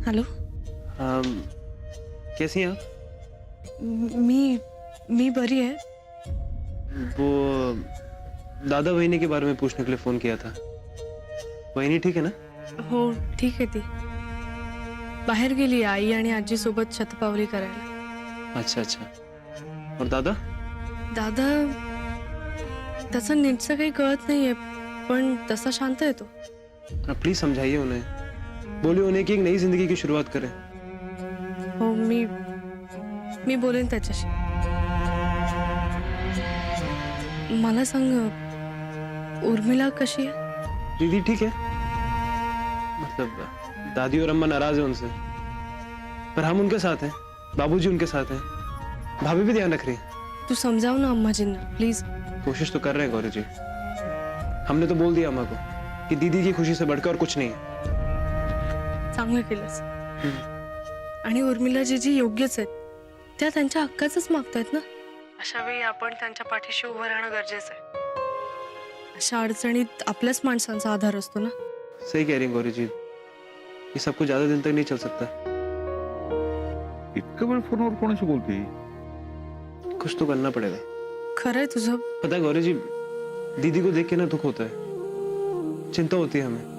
Hello. कैसी हैं आप? मी बरी आहे। वो दादा वहिनी के बारे में पूछने के लिए फोन किया था। वहिनी ठीक है ना? हो ठीक आहे ती बाहेर गेली आई आणि आजी सोबत शतपावली करायला। अच्छा अच्छा। और दादा? दादा त्याचं नीटचं काही कळत नाहीये पण तसा शांत आहे तो। आप प्लीज समझाइए उन्हें, बोलिए उन्हें कि एक नई जिंदगी की शुरुआत करें। हो मी बोलेन त्याच्याशी। मला सांग उर्मिला कशी आहे? दीदी ठीक है, मतलब दादी और अम्मा नाराज है उनसे, पर हम उनके साथ हैं, बाबूजी उनके साथ हैं, भाभी भी ध्यान रख रही है। तू समजाव ना अम्माजींना प्लीज। कोशिश तो कर रहे हैं गौरी जी। हमने तो बोल दिया अम्मा को कि दीदी की खुशी से बढ़कर और कुछ नहीं है। चांगलं केलंस। आणि उर्मिला जी योग्यच आहेत त्या त्यांच्या हक्काचंच मागतायत ना। अशा वेळी आपण त्यांच्या पाठीशी उभं राहणं गरजेचं आहे। अशा अडचणीत आपल्याच माणसांचा आधार असतो ना। सही कह रही हैं गौरी जी, ये सब कुछ ज्यादा दिन तक नहीं चल सकता। इतकं वेळ फोनवर कोणाशी बोलते? कुछ तो करना पड़ेगा। खरंय तुझं। पता है गौरी जी, दीदी को देख के ना दुख होता है, चिंता होती है हमें।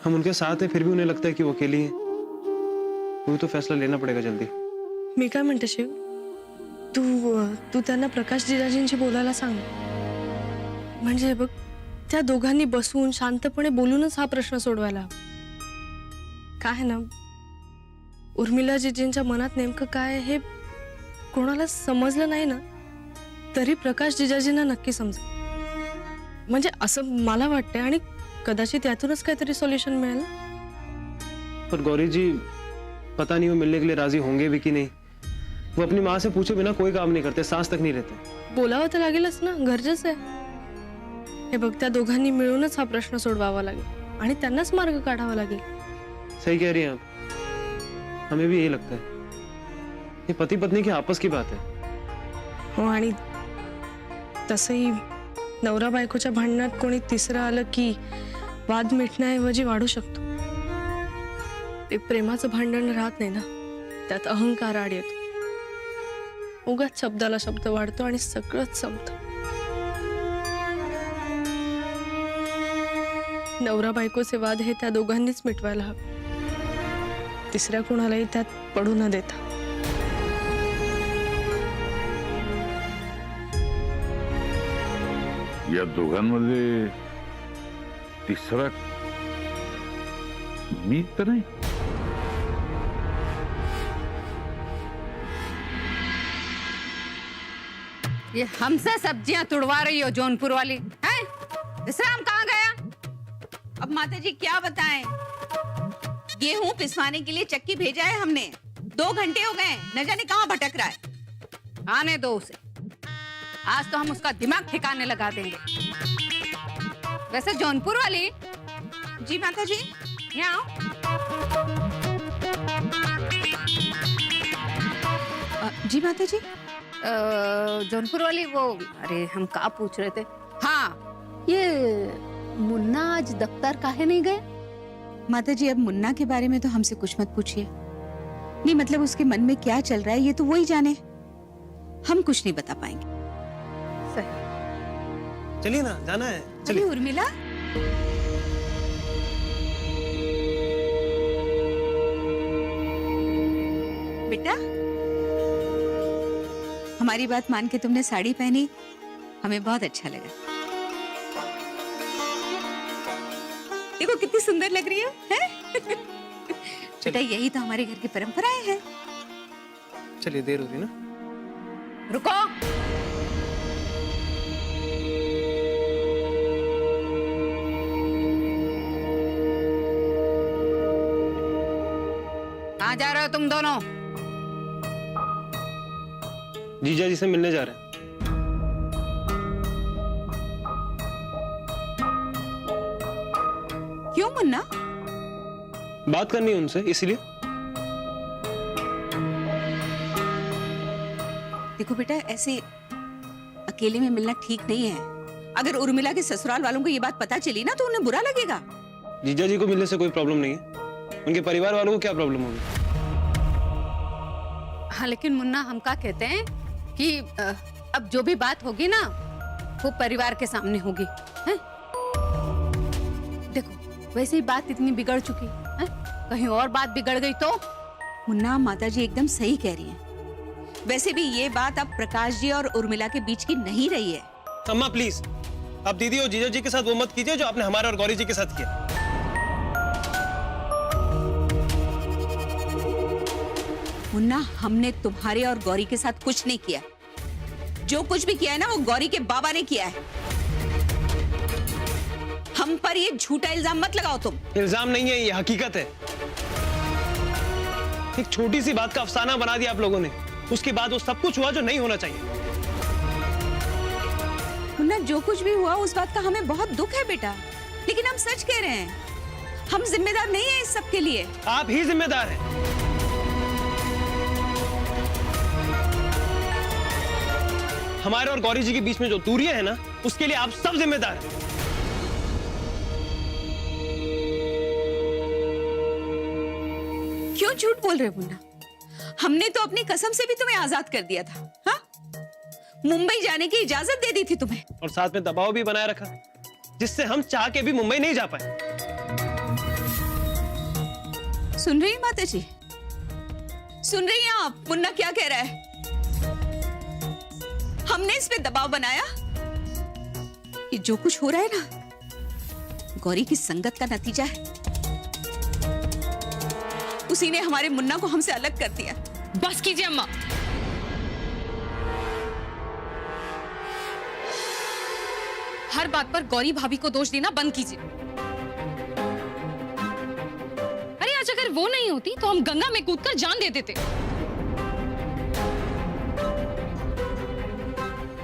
हम उनके साथ हैं फिर भी उन्हें लगता है कि वो अकेली है। वो तो फैसला लेना पड़ेगा जल्दी। मी काय म्हणते शिव, तू त्यांना प्रकाश जिजाजींशी बोलायला सांग। म्हणजे बघ त्या दोघांनी बसून शांतपणे बोलूनच हा प्रश्न सोडवायला हवा। काय आहे ना, उर्मिला जिजींच्या मनात नेमकं काय हे कोणाला समजलं नाही ना तरी प्रकाश जिजाजींना नक्की समजेल। म्हणजे असं मला वाटतंय आणि कदाचित यातूनच काहीतरी सोल्यूशन मिळेल। पर गौरी जी पता नहीं वो मिलने के लिए राजी होंगे भी कि नहीं। वो अपनी माँ से पूछे बिना कोई काम नहीं करते, सांस तक नहीं लेते। बोलावं तर लागेलच ना, गरजेचं आहे। हे बघ त्या दोघांनी मिळूनच हा प्रश्न सोडवावा लागेल आणि त्यांनाच मार्ग काढावा लागेल। सही कह रही हैं आप, हमें भी यही लगता है। ये पति पत्नी की आपस की बात है। हो आणि तसंही नवरा बायकोच्या भांडणात कोणी तिसरं आलं की वाद मिटण्याऐवजी वाढू शकतो। ते प्रेमाचं भांडण राहत नाही ना, त्यात अहंकार आड येतो। उगाच शब्दाला शब्द वाढतो आणि सगळंच संपतं। नवरा बायकोचे वाद हे त्या दोघांनीच मिटवायला हवे, तिसऱ्या कोणालाही त्यात पडू न देता। या दोघांमध्ये तिसरा मी तर नाही। ये हमसे सब्जियां तुड़वा रही हो जौनपुर वाली हैं? विश्राम कहाँ गया? अब माता जी क्या बताएं? गेहूं पिसवाने के लिए चक्की भेजा है हमने, 2 घंटे हो गए, न जाने कहाँ भटक रहा है। आने दो उसे, आज तो हम उसका दिमाग ठिकाने लगा देंगे। वैसे जौनपुर वाली जी माता जी यहाँ आओ। जी माता जी, जौनपुर वाली वो, अरे हम का पूछ रहे थे? हाँ, ये मुन्ना आज दफ्तर काहे नहीं गए? माता जी अब मुन्ना के बारे में तो हमसे कुछ मत पूछिए। नहीं मतलब उसके मन में क्या चल रहा है ये तो वही जाने, हम कुछ नहीं बता पाएंगे। सही। चलिए ना, जाना है, अरे चलिए। उर्मिला, बेटा हमारी बात मान के तुमने साड़ी पहनी, हमें बहुत अच्छा लगा। देखो कितनी सुंदर लग रही है? बेटा यही तो हमारे घर की परंपराएं हैं। चलिए, देर हो रही ना। रुको, कहाँ जा रहे हो तुम दोनों? जीजा जी से मिलने जा रहे हैं। क्यों मुन्ना? बात करनी है उनसे, इसीलिए। देखो बेटा ऐसे अकेले में मिलना ठीक नहीं है। अगर उर्मिला के ससुराल वालों को ये बात पता चली ना तो उन्हें बुरा लगेगा। जीजा जी को मिलने से कोई प्रॉब्लम नहीं है। उनके परिवार वालों को क्या प्रॉब्लम होगी? हाँ लेकिन मुन्ना हम क्या कहते हैं कि अब जो भी बात होगी ना वो परिवार के सामने होगी, हैं? देखो वैसे ही बात इतनी बिगड़ चुकी है, कहीं और बात बिगड़ गई तो? मुन्ना, माताजी एकदम सही कह रही हैं। वैसे भी ये बात अब प्रकाश जी और उर्मिला के बीच की नहीं रही है। अम्मा प्लीज, आप दीदी और जीजा जी के साथ वो मत कीजिए जो आपने हमारे और गौरी जी के साथ किया। मुन्ना, हमने तुम्हारे और गौरी के साथ कुछ नहीं किया। जो कुछ भी किया है ना वो गौरी के बाबा ने किया है। हम पर ये झूठा इल्जाम मत लगाओ तुम। इल्जाम नहीं है, ये हकीकत है। एक छोटी सी बात का अफसाना बना दिया आप लोगों ने, उसके बाद वो सब कुछ हुआ जो नहीं होना चाहिए। मुन्ना, जो कुछ भी हुआ उस बात का हमें बहुत दुख है बेटा, लेकिन हम सच कह रहे हैं। हम जिम्मेदार नहीं है इस सब के लिए। आप ही जिम्मेदार हैं। हमारे और गौरी जी के बीच में जो दूरियां है ना, उसके लिए आप सब जिम्मेदार हैं। क्यों झूठ बोल रहे हो मुन्ना? हमने तो अपनी कसम से भी तुम्हें आजाद कर दिया था। हाँ? मुंबई जाने की इजाजत दे दी थी तुम्हें, और साथ में दबाव भी बनाए रखा, जिससे हम चाह के भी मुंबई नहीं जा पाए। सुन रही हैं माता जी? सुन रही हैं आप? मुन्ना क्या कह रहा है? हमने इस पे दबाव बनाया। ये जो कुछ हो रहा है ना, गौरी की संगत का नतीजा है। उसी ने हमारे मुन्ना को हमसे अलग कर दिया। बस कीजिए अम्मा। हर बात पर गौरी भाभी को दोष देना बंद कीजिए। अरे आज अगर वो नहीं होती तो हम गंगा में कूदकर जान दे देते।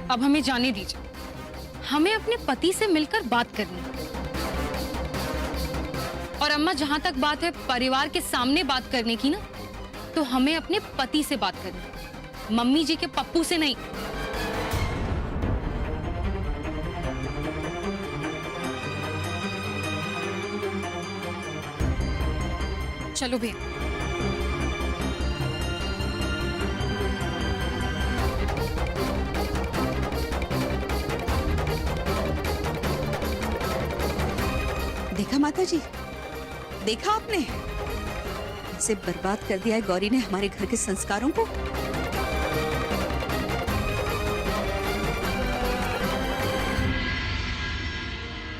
अब हमें जाने दीजिए, हमें अपने पति से मिलकर बात करनी है। और अम्मा, जहां तक बात है परिवार के सामने बात करने की ना, तो हमें अपने पति से बात करनी है, मम्मी जी के पप्पू से नहीं। चलो भैया। देखा माता जी, देखा आपने? इसे बर्बाद कर दिया है गौरी ने हमारे घर के संस्कारों को।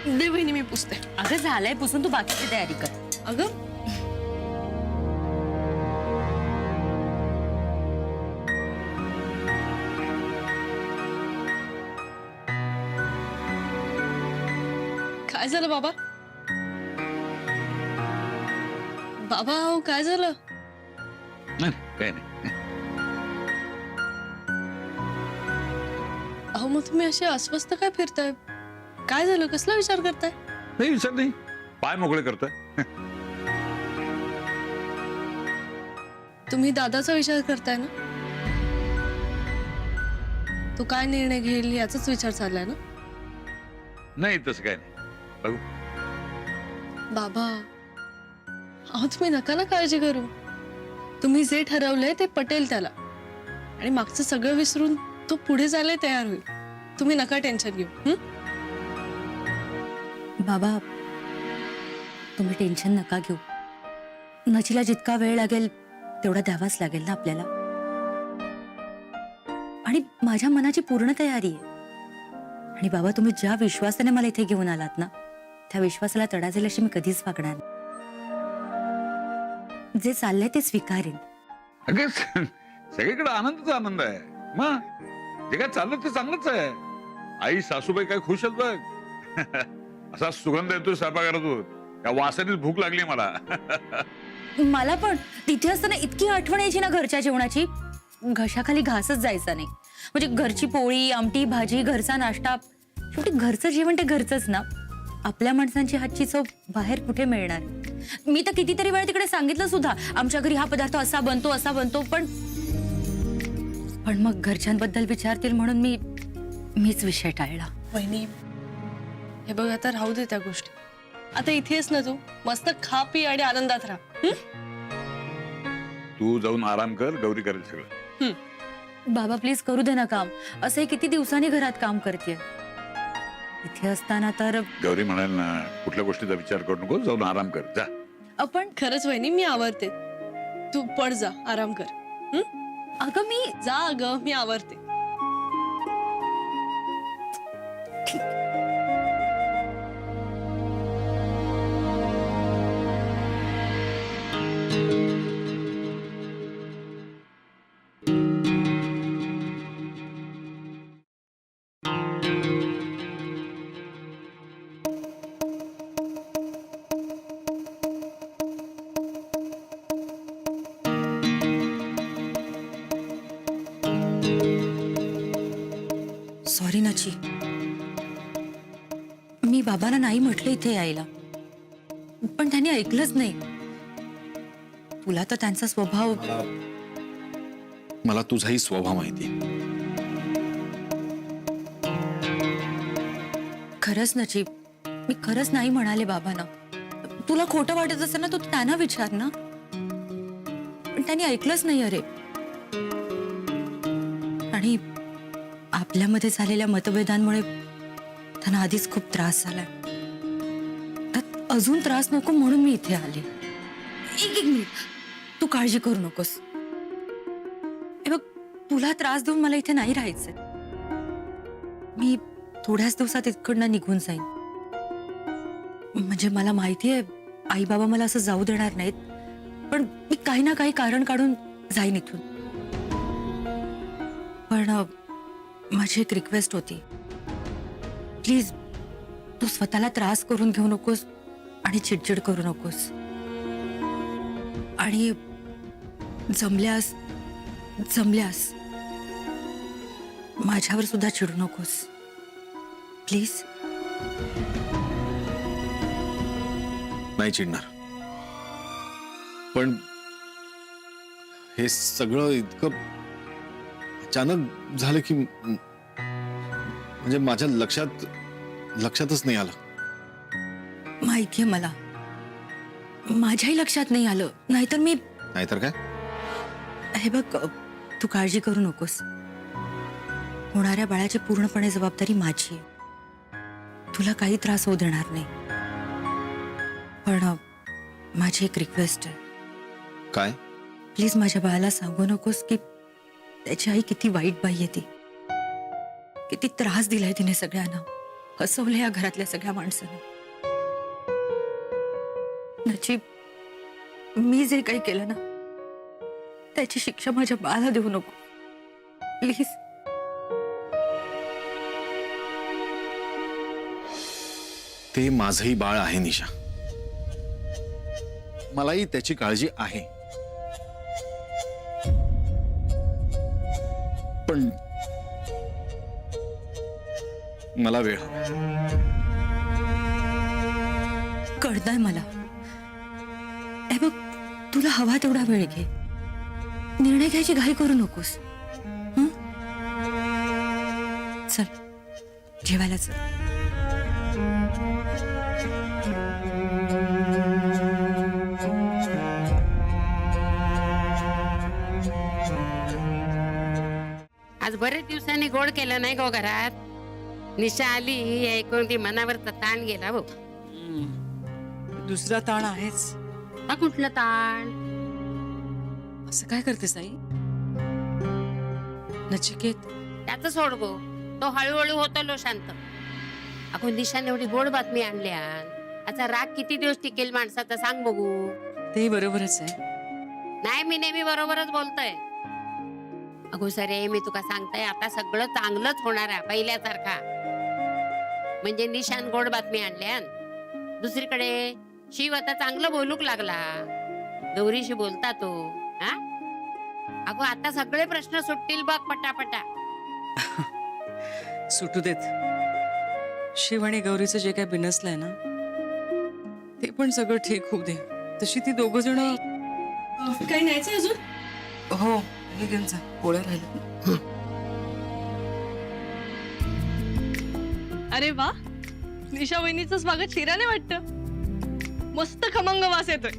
दे बहिणी, मी पुसते। अगं झालंय पुसून, तू बाकीची तयारी कर. अगं काय झालं बाबा? बाबा अहो काय झालं? नाही काही नाही. अहो मग तुम्ही असे अस्वस्थ काय फिरताय? काय झालं? कसला विचार करताय? नाही विचार नाही, पाय मोकळे करताय. तुम्ही दादाचा विचार करताय ना? तो काय निर्णय घेईल याचाच विचार चाललाय ना? नाही तसं काय नाही. बघू बाबा अहो तुम्ही नका ना काळजी करू. तुम्ही जे ठरवलंय ते पटेल त्याला, आणि मागचं सगळं विसरून तो पुढे जायला तयार होईल. तुम्ही नका टेन्शन घेऊ. बाबा तुम्ही टेन्शन नका घेऊ. नचीला जितका वेळ लागेल तेवढा द्यावाच लागेल ना आपल्याला. आणि माझ्या मनाची पूर्ण तयारी आहे. आणि बाबा तुम्ही ज्या विश्वासाने मला इथे घेऊन आलात ना, त्या विश्वासाला तडा जाईल अशी मी कधीच वागणार नाही. जे चाललंय ते स्वीकारेन. अगं सगळीकडे आनंदच आनंद आहे. मग जे काय चाललं ते चांगलंच आहे. आई सासूबाई काय खुश आहेत बघ. असा सुगंध येतोय स्वयंपाकघरातून. त्या वासानेच भूक लागली मला. मला पण तिथे असताना इतकी आठवण यायची ना घरच्या जेवणाची, घशाखाली घासच जायचा नाही. म्हणजे घरची पोळी आमटी भाजी, घरचा नाश्ता, शेवटी घरचं जेवण ते घरचंच ना. आपल्या माणसांची हातची चव बाहेर कुठे मिळणार. मी तर कितीतरी वेळा तिकडे सांगितलं सुद्धा, आमच्या घरी हा पदार्थ असा बनतो, पण मग घरच्यांबद्दल विचारतील म्हणून मीच विषय टाळला. वहिनी हे बघ, आता राहू दे त्या गोष्टी. आता इथेच ना तू मस्त खा पी आणि आनंदात राहा. तू जाऊन आराम कर, गौरी करेल सगळं. बाबा प्लीज करू दे ना काम. असंही किती दिवसांनी घरात काम करते. इथे असताना तर गौरी म्हणाल ना, कुठल्या गोष्टीचा विचार करू नको, जाऊन आराम कर जा. आपण खरंच वहिनी मी आवरते. तू पड जा, आराम कर. अगं मी जा अगं, मी आवरते. सॉरी नाची, मी बाबांना नाही म्हटलं इथे यायला, पण त्यांनी ऐकलंच नाही. तुला तर त्यांचा स्वभाव. मला तुझाही स्वभाव माहिती. खरंच नची, मी खरंच नाही म्हणाले बाबांना. तुला खोटं वाटत असेल ना, तू त्यांना विचार ना. पण त्यांनी ऐकलंच नाही. अरे, आणि आपल्यामध्ये झालेल्या मतभेदांमुळे त्यांना आधीच खूप त्रास झालाय. त्यात अजून त्रास नको म्हणून मी इथे आले. एक मिनिट, तू काळजी करू नकोस. हे बघ, तुला त्रास देऊन मला इथे नाही राहायचंय. मी थोड्याच दिवसात इकडनं निघून जाईन. म्हणजे मला माहितीये आई बाबा मला असं जाऊ देणार नाहीत, पण मी काही ना काही कारण काढून जाईन इथून. पण माझी एक रिक्वेस्ट होती, प्लीज तू स्वतःला त्रास करून घेऊ नकोस आणि चिडचिड करू नकोस. आणि जमल्यास माझ्यावर सुद्धा चिडू नकोस प्लीज. नाही चिडणार, पण हे सगळं इतकं अचानक झालं की म्हणजे माझ्या लक्षातच नाही आलं. माहितीये मला, माझ्याही लक्षात नाही आलं. नाहीतर काय. हे बघ, तू काळजी करू नकोस. होणाऱ्या बाळाची पूर्णपणे जबाबदारी माझी आहे. तुला काही त्रास होऊ देणार नाही. पण माझी एक रिक्वेस्ट आहे. काय? प्लीज माझ्या बाळाला सांगू नकोस की त्याची आई किती वाईट बाई आहे. ती किती त्रास दिलाय तिने सगळ्यांना, फसवले या घरातल्या सगळ्या माणसांना. नजीब, मी जे काही केलं ना, त्याची शिक्षा माझ्या बाळाला देऊ नको प्लीज. ते माझंही बाळ आहे निशा, मलाही त्याची काळजी आहे. पण मला वेळ हवा. कळतंय मला. हे बघ, तुला हवा तेवढा वेळ घे. निर्णय घ्यायची घाई करू नकोस. हं? चल, जेवायला चल. आज बरेच दिवसांनी गोड केलं नाही गो घरात. निशा आली हे ऐकून ती मनावरचा ताण गेला भाऊ. दुसरा ताण आहेच. हा कुठला ताण? असं काय करतेस आई? नचिकेत, त्याच सोड गो, तो हळूहळू होतो लो शांत. अगो निशाने एवढी गोड बातमी आणल्या. आता राग किती दिवस टिकेल माणसाचा सांग बघू. ते बरोबरच आहे. नाही, मी नेहमी बरोबरच बोलतोय. अगो सरे, मी तुका सांगताय, आता सगळं चांगलंच होणार आहे पहिल्यासारखा. म्हणजे निशान गोड बातमी आणल्या. दुसरीकडे शिव आता चांगलं बोलूक लागला. गौरीशी बोलता तो. हा, अगो आता सगळे प्रश्न सुटतील बघ पटापटा. सुटू देत. शिव आणि गौरीचं जे काय बिनसलंय ना, ते पण सगळं ठीक होऊ दे. तशी ती दोघ जण. काही न्यायचं अजून? हो, हे घेऊन जा, पोळ्या राहिल्या. अरे वा, निशा वहिनीचं स्वागत शिराने वाटतं. मस्त खमंग वास येतोय.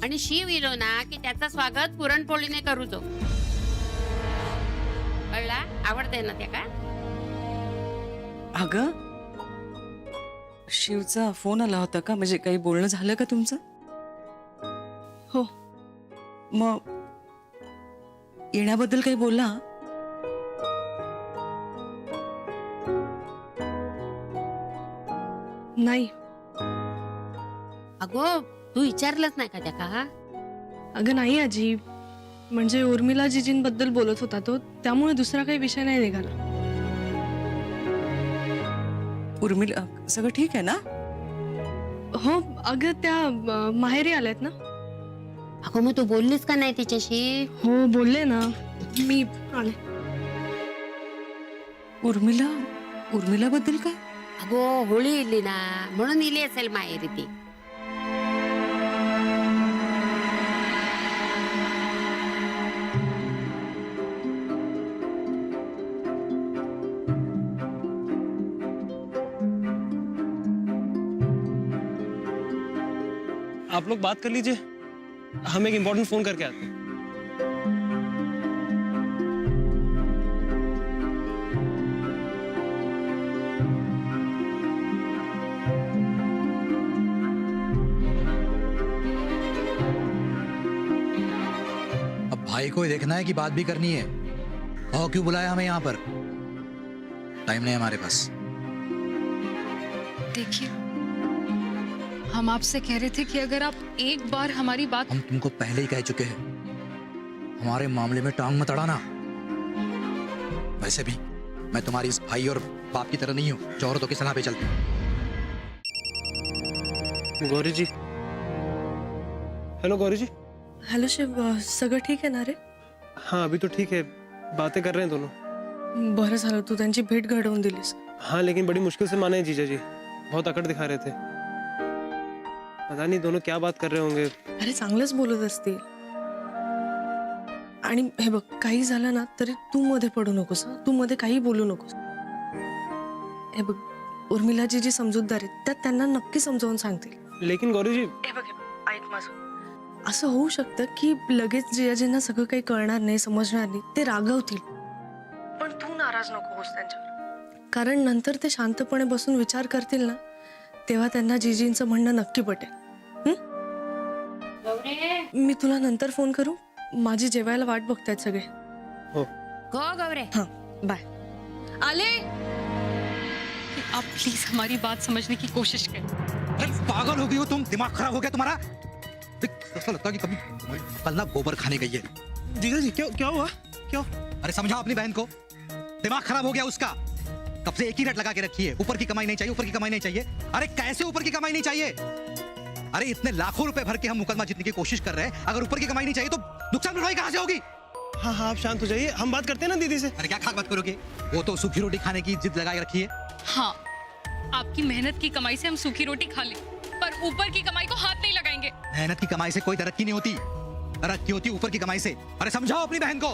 आणि शिव इलो ना की त्याचं स्वागत पुरणपोळीने करूचो. कळला? आवडते ना त्या का? अगं शिवचा फोन आला होता का? म्हणजे काही बोलणं झालं का तुमचं? हो. मग येण्याबद्दल काही बोलला? नाही. अगो तू विचारलंच नाही का त्या का? अगं नाही आजी, म्हणजे उर्मिला जिजींबद्दल बोलत होता तो, त्यामुळे दुसरा काही विषय नाही निघाला. उर्मिला सगळं ठीक आहे ना? हो अगं त्या माहेरी आल्यात ना. अगो मग तू बोललीस का नाही तिच्याशी? हो बोलले ना, मी आले. उर्मिलाबद्दल काय? अगो होळी इली ना म्हणून इली असेल माहेरी ती. आप लोग बात कर लीजिए, हम एक इम्पोर्टेंट फोन करके आते हैं. अब भाई को ही देखना है कि बात भी करनी है. और क्यों बुलाया हमें यहाँ पर? टाइम नहीं है हमारे पास. देखिए, हम आपसे कह रहे थे कि अगर आप एक बार हमारी बात... हम तुमको पहले ही कह चुके हैं, हमारे मामले में टांग मत अड़ाना. वैसे भी मैं तुम्हारी इस भाई और बाप की तरह नहीं हूँ जो औरतों की सलाह पे चलते. गौरी जी. हेलो गौरी जी. हॅलो शिव, सगळं ठीक आहे ना रे? हाँ अभी तो ठीक है, बातें कर रहे हैं दोनों. बरं झालं तू त्यांची भेट घडवून दिलीस. हाँ लेकिन बड़ी मुश्किल से माने जीजा जी, बहुत अकड़ दिखा रहे थे. पता नहीं दोनों क्या बात कर रहे होंगे. अरे चांगलंच बोलत असतील. आणि हे बघ, काही झालं ना तरी तू मध्ये पडू नकोस. तू मध्ये काही बोलू नकोस. हे बघ, उर्मिला जी समजूतदार आहेत त्यात त्यांना नक्की समजावून सांगतील. लेकिन गौरी जी. हे बघ, ऐक माझं. असं होऊ शकतं की लगेच जिजाजींना सगळं काही कळणार नाही, समजणार नाही, ते रागवतील. पण तू नाराज नको होस त्यांच्यावर, कारण नंतर ते शांतपणे बसून विचार करतील ना, तेव्हा त्यांना जिजींचं म्हणणं नक्की पटेल. मी तुला नंतर फोन करू. माझी जेवायला वाट बघतायत सगळे. हो. गो गौरे. हाँ बाय. आले, आप प्लीज हमारी बात समझने की कोशिश करें. अरे पागल हो गई हो तुम? दिमाग खराब हो गया तुम्हारा? ऐसा लगता है कि कभी कल ना गोबर खाने गई है. जीजा जी क्या हुआ? क्यों? अरे समझाओ अपनी बहन को, दिमाग खराब हो गया उसका. कब से एक ही रट लगा के रखी है, ऊपर की कमाई नहीं चाहिए, ऊपर की कमाई नहीं चाहिए. अरे कैसे ऊपर की कमाई नहीं चाहिए? अरे इतने लाखों रुपए भर के हम मुकदमा जीतने की कोशिश कर रहे हैं, अगर ऊपर की कमाई नहीं चाहिए तो नुकसान भरपाई कहां से होगी? हाँ हाँ आप शांत हो जाइए, हम बात करते हैं ना दीदी से. अरे क्या खाक बात करोगे? वो तो सूखी रोटी खाने की जिद लगा के रखी है. हाँ, आपकी मेहनत की कमाई से हम सूखी रोटी खा लें, पर ऊपर की कमाई को हाथ नहीं लगाएंगे. मेहनत की कमाई से कोई तरक्की नहीं होती, तरक्की होती ऊपर की कमाई से. अरे समझाओ अपनी बहन को.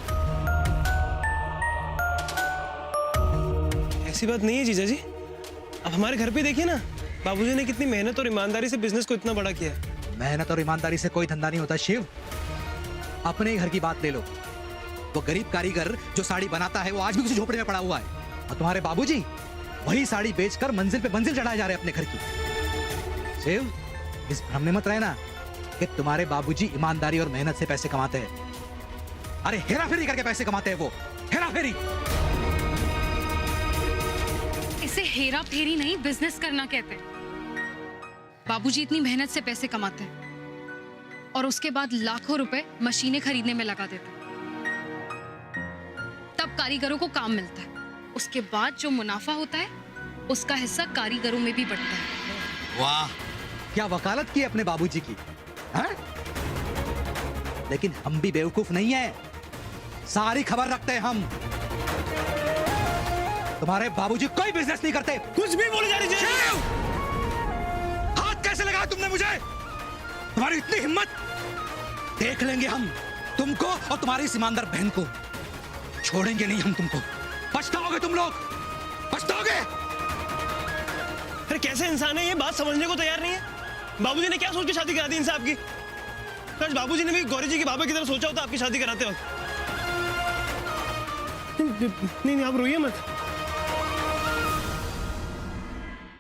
ऐसी बात नहीं है जीजा जी. अब हमारे घर पे देखिए ना, बाबूजी ने कितनी मेहनत और ईमानदारी से बिजनेस को इतना बड़ा किया है. मेहनत और ईमानदारी से कोई धंधा नहीं होता शिव. अपने घर की बात ले लो, वो गरीब कारीगर जो साड़ी बनाता है वो आज भी उसी झोपड़े में पड़ा हुआ है, और तुम्हारे बाबूजी वही साड़ी बेचकर मंजिल पे मंजिल चढ़ाए जा रहे हैं अपने घर की. शिव, इस भ्रम में मत रहना कि तुम्हारे बाबूजी ईमानदारी और मेहनत से पैसे कमाते हैं. अरे हेरा फेरी करके पैसे कमाते हैं वो, हेरा फेरी. इसे हेरा फेरी नहीं, बिजनेस करना कहते हैं. बाबूजी इतनी मेहनत से पैसे कमाते हैं और उसके बाद लाखों रुपए मशीनें खरीदने में लगा देते हैं. तब कारीगरों को काम मिलता है. उसके बाद जो मुनाफा होता है उसका हिस्सा कारीगरों में भी बढ़ता है. वाह, क्या वकालत की अपने बाबूजी की. हाँ? लेकिन हम भी बेवकूफ नहीं है, सारी खबर रखते हैं हम. तुम्हारे बाबूजी कोई बिजनेस नहीं करते. कुछ भी बोले जा रही है. हाथ कैसे लगाया तुमने मुझे? तुम्हारी इतनी हिम्मत? देख लेंगे हम तुमको और तुम्हारी इस ईमानदार बहन को. छोड़ेंगे नहीं हम तुमको. पछताओगे तुम लोग, पछताओगे. अरे कैसे इंसान है ये, बात समझने को तैयार नहीं है. बाबूजी ने क्या सोच के शादी करा दी इनसे आपकी? काश बाबूजी ने भी गौरी जी के बाबा की तरह सोचा होता आपकी शादी कराते वक्त। नहीं नहीं, आप रोइए मत।